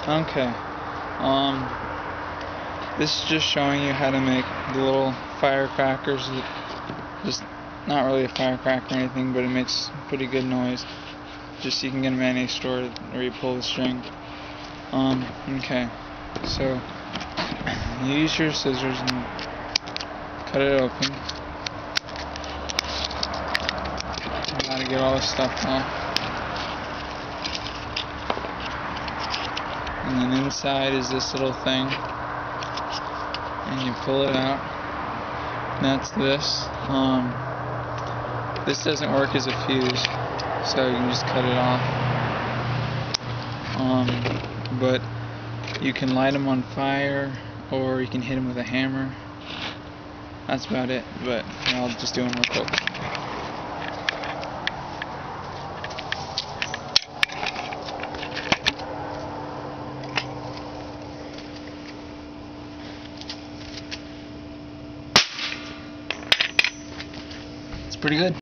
Okay. This is just showing you how to make the little firecrackers. Just not really a firecracker or anything, but it makes pretty good noise. Just so you can get them at any store where you pull the string. Okay. So you use your scissors and cut it open. You gotta get all the stuff off. And then inside is this little thing, and you pull it out, and that's this. This doesn't work as a fuse, so you can just cut it off. But you can light them on fire, or you can hit them with a hammer. That's about it, but I'll just do them real quick. It's pretty good.